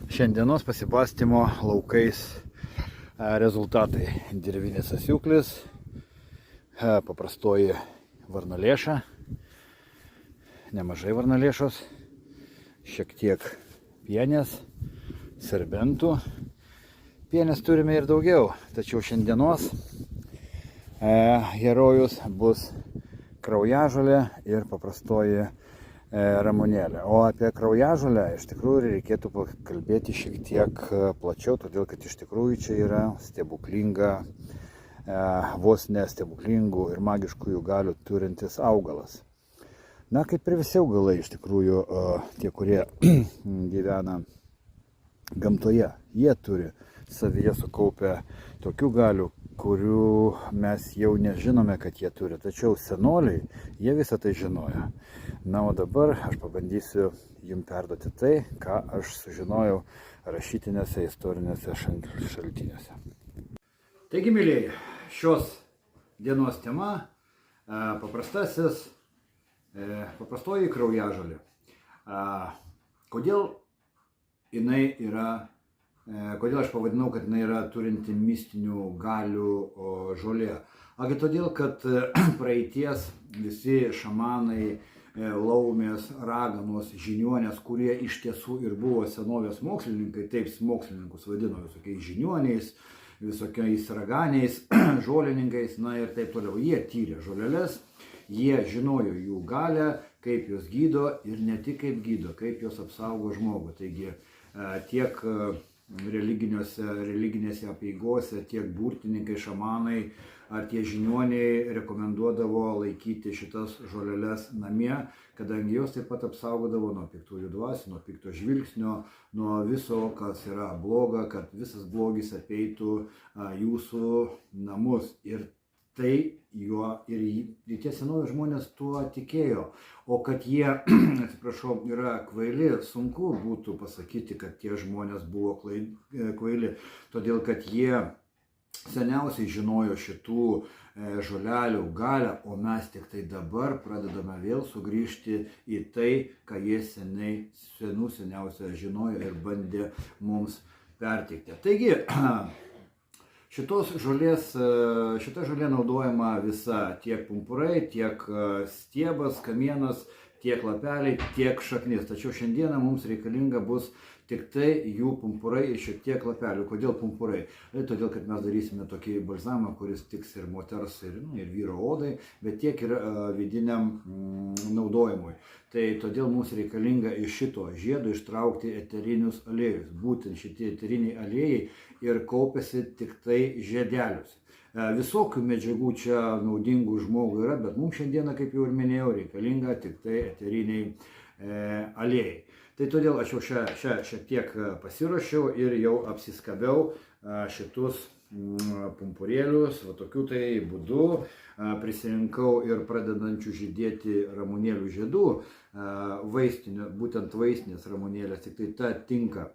Šiandienos pasibastymo laukais rezultatai. Dirvinis asiuklis, paprastoji varnalėša, nemažai varnalėšos, šiek tiek pienės, serbentų. Pienės turime ir daugiau, tačiau šiandienos herojus bus kraujažolė ir paprastoji ramunėlė. O apie kraujažolę iš tikrųjų reikėtų pakalbėti šiek tiek plačiau, todėl kad iš tikrųjų čia yra stebuklinga, vos ne stebuklingų ir magiškųjų galių turintis augalas. Na, kaip ir visi augalai, iš tikrųjų, tie, kurie gyvena gamtoje, jie turi savyje sukaupę tokių galių, kurių mes jau nežinome, kad jie turi. Tačiau senoliai, jie visą tai žinojo. Na, o dabar aš pabandysiu jums perduoti tai, ką aš sužinojau rašytinėse istorinėse šaltiniuose. Taigi, mėlyjeji, šios dienos tema paprastoji kraujažolė. Kodėl aš pavadinau, kad jinai yra turinti mistinių galių žolė? Agi todėl, kad praeities visi šamanai, laumės, raganos, žiniuonės, kurie iš tiesų ir buvo senovės mokslininkai, taip mokslininkus vadino visokiais žiniuoniais, visokiais raganiais, žolininkais, na ir taip toliau. Jie tyrė žolelės, jie žinojo jų galę, kaip jos gydo ir ne tik kaip gydo, kaip jos apsaugo žmogų. Taigi tiek religinėse apeigose, tiek burtininkai, šamanai ar tie žiniuoniai rekomenduodavo laikyti šitas žoleles namie, kadangi jos taip pat apsaugodavo nuo piktųjų dvasių, nuo pikto žvilgsnio, nuo viso, kas yra bloga, kad visas blogis apeitų jūsų namus. Ir tai ir tie senovės žmonės tuo tikėjo. O kad jie, atsiprašau, yra kvaili, sunku būtų pasakyti, kad tie žmonės buvo kvaili, todėl kad jie seniausiai žinojo šitų žolelių galią, o mes tik tai dabar pradedame vėl sugrįžti į tai, ką jie seniausiai žinojo ir bandė mums perteikti. Taigi, šita žolė naudojama visa, tiek pumpurai, tiek stiebas, kamienas, tiek lapeliai, tiek šaknis. Tačiau šiandieną mums reikalinga bus tik tai jų pumpurai ir šiek tiek lapelių. Kodėl pumpurai? Todėl, kad mes darysime tokį balzamą, kuris tiks ir moters, ir vyro odai, bet tiek ir vidiniam naudojimui. Tai todėl mums reikalinga iš šito žiedo ištraukti eterinius aliejus. Būtent šitie eteriniai aliejai ir kaupiasi tik tai žiedeliuose. Visokių medžiagų čia naudingų žmogui yra, bet mums šiandieną, kaip jau ir minėjau, reikalinga tik tai eteriniai aliejai. Tai todėl aš jau šiek tiek pasiruošiau ir jau apsiskabiau šitus pumpurėlius, va tokiu tai būdu. Prisirinkau ir pradedančių žydėti ramunėlių žiedų, būtent vaistinės ramunėlės, tik tai ta tinka.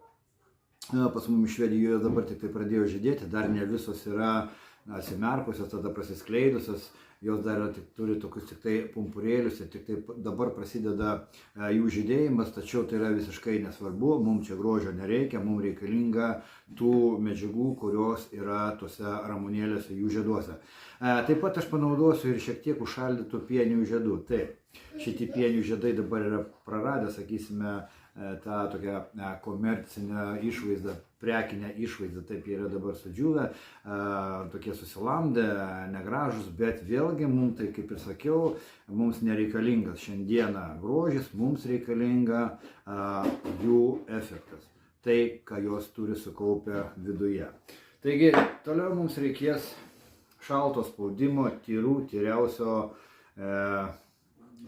Pas mumis Švedijoje dabar tik tai pradėjo žydėti, dar ne visos yra atsimerkusios, tada prasiskleidusios, jos dar turi tokius tik tai pumpurėlius ir tik tai dabar prasideda jų žydėjimas, tačiau tai yra visiškai nesvarbu, mums čia grožio nereikia, mums reikalinga tų medžiagų, kurios yra tose ramunėlėse, jų žieduose. Taip pat aš panaudosiu ir šiek tiek užšaldytų pienių žiedų. Taip, šitie pienių žiedai dabar yra praradę, sakysime, tą tokią komercinę išvaizdą, prekinę išvaizdą, taip jie yra dabar sudžiūvę, tokie susilamdę, negražus, bet vėlgi mums, tai kaip ir sakiau, mums nereikalingas šiandieną grožis, mums reikalinga jų efektas, tai, ką jos turi sukaupę viduje. Taigi, toliau mums reikės šalto spaudimo, tyriausio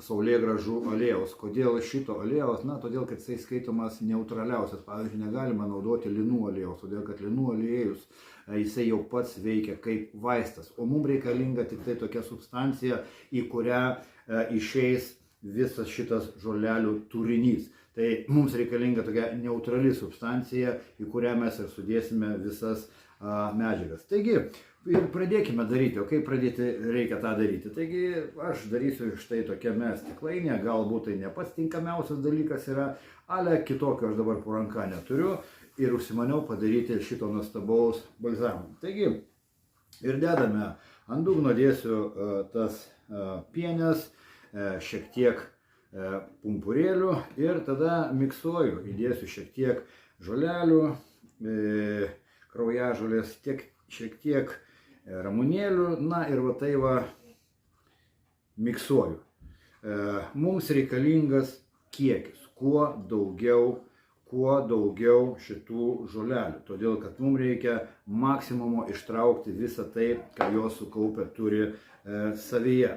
saulėgrąžų aliejaus. Kodėl šito aliejaus? Na, todėl, kad jisai skaitomas neutraliausias. Pavyzdžiui, negalima naudoti linų aliejaus, todėl, kad linų aliejus jisai jau pats veikia kaip vaistas. O mums reikalinga tik tai tokia substancija, į kurią išeis visas šitas žolelių turinys. Tai mums reikalinga tokia neutrali substancija, į kurią mes ir sudėsime visas medžiagas. Taigi, ir pradėkime daryti. O kaip pradėti reikia tą daryti? Taigi, aš darysiu štai tokiame stiklainėje, galbūt tai ne pats tinkamiausias dalykas yra, ale kitokio aš dabar po ranką neturiu. ir užsimaniau padaryti šito nuostabaus balzamo. Taigi, ir dedame ant dugno dėsiu tas pienės, šiek tiek pumpurėlių ir tada miksuoju, įdėsiu šiek tiek žolelių, kraujažolės, šiek tiek ramunėlių, na ir va tai va miksuoju. Mums reikalingas kiekis, kuo daugiau šitų žolelių, todėl kad mums reikia maksimumo ištraukti visą tai, ką jos sukaupę turi savyje.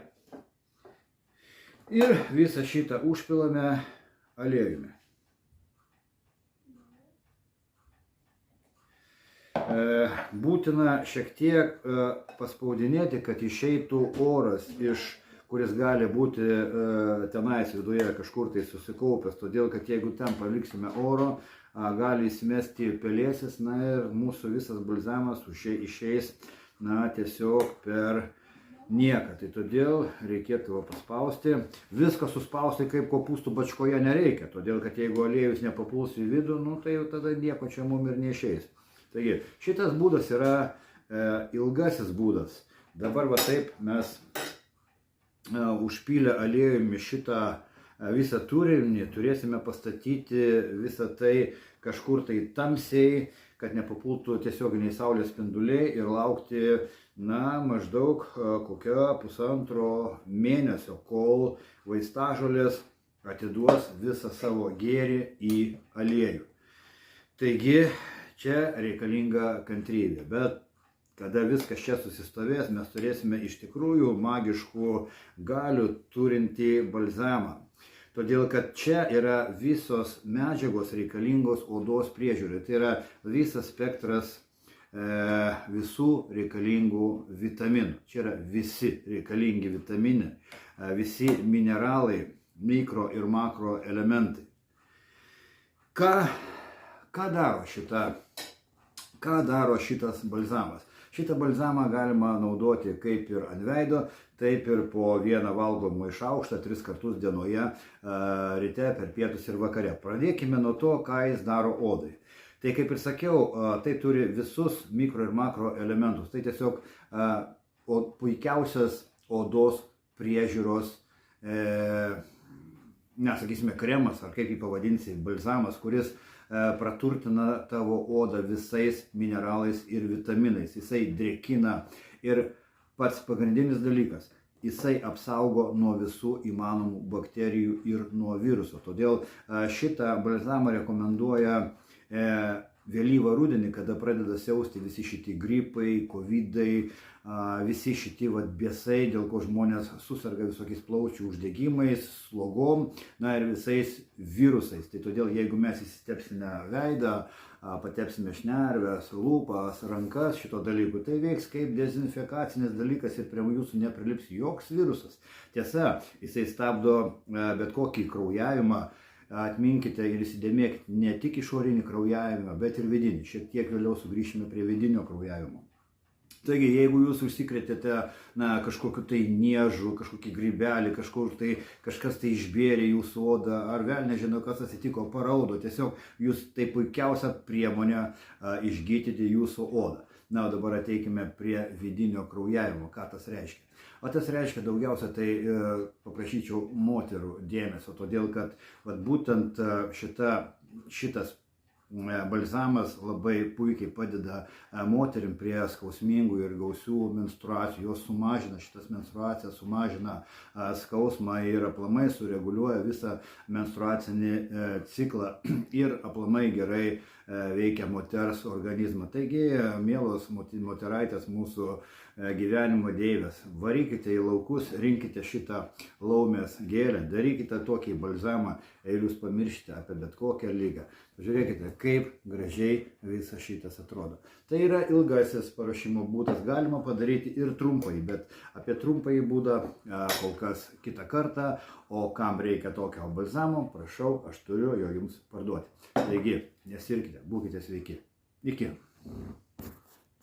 Ir visą šitą užpilame aliejumi. Būtina šiek tiek paspaudinėti, kad išeitų oras, kuris gali būti tenais viduje kažkur tai susikaupęs, todėl kad jeigu ten paliksime oro, gali įsimesti pelėsis, na ir mūsų visas balzamas išeis tiesiog per nieką. Tai todėl reikėtų paspausti. Viską suspausti kaip kopūstų bačkoje nereikia, todėl kad jeigu aliejus nepapuls į vidų, tai jau tada nieko čia mum ir neišeis. Taigi, šitas būdas yra ilgasis būdas. Dabar va taip mes užpylę aliejumi šitą visą turinį turėsime pastatyti visą tai kažkur tai tamsiai, kad nepapultų tiesioginiai saulės spinduliai ir laukti, maždaug kokio pusantro mėnesio, kol vaistažolės atiduos visą savo gėrį į aliejų. Taigi, čia reikalinga kantrybė, bet kada viskas čia susistovės, mes turėsime iš tikrųjų magiškų galių turintį balzamą. Todėl, kad čia yra visos medžiagos reikalingos odos priežiūrai. Tai yra visas spektras visų reikalingų vitaminų. Čia yra visi reikalingi vitaminai, visi mineralai, mikro ir makro elementai. Ką daro šitas balzamas? Šitą balzamą galima naudoti kaip ir ant veido, taip ir po vieną valgomą šaukštą 3 kartus dienoje, ryte, per pietus ir vakare. Pradėkime nuo to, ką jis daro odai. Tai kaip ir sakiau, tai turi visus mikro ir makro elementus. Tai tiesiog puikiausias odos priežiūros, sakysime, kremas, ar kaip jį pavadinsi, balzamas, kuris praturtina tavo odą visais mineralais ir vitaminais. Jisai drėkina ir pats pagrindinis dalykas, jisai apsaugo nuo visų įmanomų bakterijų ir nuo viruso. Todėl šitą balzamą rekomenduoja vėlyvą rudenį, kada pradeda siausti visi šitie gripai, covidai, visi šitie bėsai, dėl ko žmonės susirga visokiais plaučių uždegimais, slogom, ir visais virusais. Tai todėl, jeigu mes įsitepsime veidą, patepsime šnerves, lūpas, rankas šito dalykų, tai veiks kaip dezinfekacinis dalykas ir prie jūsų neprilips joks virusas. Tiesa, jisai stabdo bet kokį kraujavimą. Atminkite ir įsidėmėkite ne tik išorinį kraujavimą, bet ir vidinį. Šiek tiek vėliau sugrįšime prie vidinio kraujavimo. Taigi, jeigu jūs užsikrėtėte kažkokiu tai niežu, kažkokį grybelį, kažkas tai išbėrė jūsų odą, ar vėl nežino, kas atsitiko, paraudo, tiesiog jūs tai puikiausia priemonė išgydyti jūsų odą. O dabar ateikime prie vidinio kraujavimo. Ką tas reiškia? O tas reiškia daugiausia, tai paprašyčiau moterų dėmesio, todėl kad būtent šitas balzamas labai puikiai padeda moterim prie skausmingų ir gausių menstruacijų. Jos sumažina šitas menstruacijas, sumažina skausmą ir aplamai sureguliuoja visą menstruacinį ciklą ir aplamai gerai veikia moters organizmą. Taigi, mielos moteraitės, mūsų gyvenimo deivės, varykite į laukus, rinkite šitą laumės gėlę, darykite tokį balzamą ir jūs pamiršite apie bet kokią ligą. Pažiūrėkite, kaip gražiai visas šitas atrodo. Tai yra ilgasis paruošimo būdas, galima padaryti ir trumpai, bet apie trumpąjį būdą kol kas kitą kartą, o kam reikia tokio balzamo, prašau, aš turiu jo jums parduoti. Taigi, nesirkite, būkite sveiki. Iki.